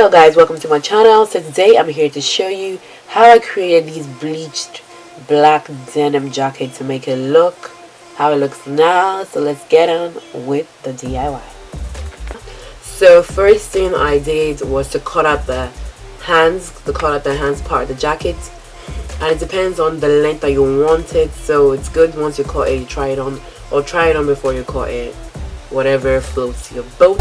Hello guys, welcome to my channel. So today I'm here to show you how I created these bleached black denim jacket to make it look how it looks now. So let's get on with the DIY. So first thing I did was to cut out the hands, part of the jacket, and it depends on the length that you want it. So it's good once you cut it, you try it on, or try it on before you cut it, whatever floats your boat.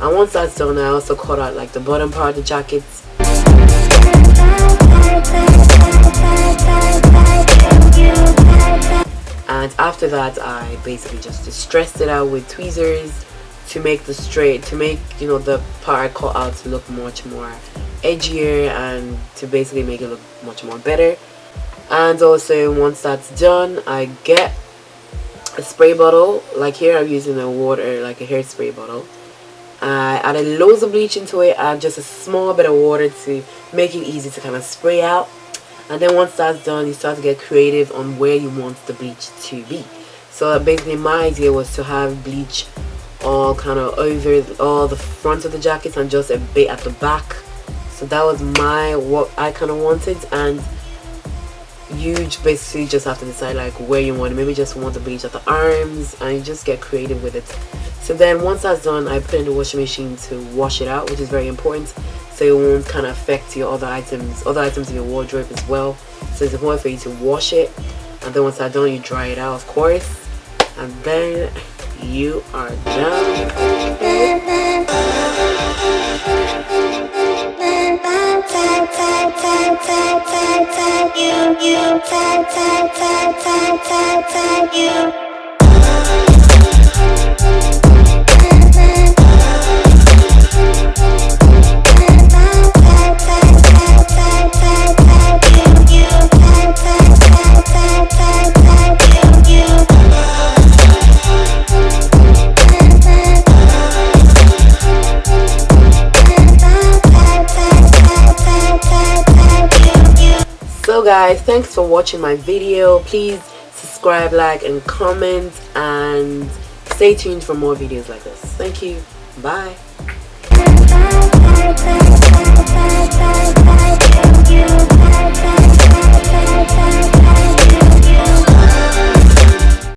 And once that's done, I also cut out like the bottom part of the jacket. And after that, I basically just distressed it out with tweezers to make the the part I cut out to look much more edgier and to basically make it look much more better. And also once that's done, I get a spray bottle. Like here I'm using a water, like a hairspray bottle. I added loads of bleach into it and just a small bit of water to make it easy to kind of spray out. And then once that's done, you start to get creative on where you want the bleach to be. So basically my idea was to have bleach all kind of over all the front of the jacket and just a bit at the back. So that was what I kind of wanted. And you basically just have to decide like where you want it. Maybe just want the bleach at the arms, and you just get creative with it. So then once that's done, I put it in the washing machine to wash it out, which is very important, so it won't kind of affect your other items in your wardrobe as well. So it's important for you to wash it, and then once that's done, you dry it out, of course, and then you are done. So guys, thanks for watching my video. Please subscribe, like, and comment, and stay tuned for more videos like this. Thank you. Bye.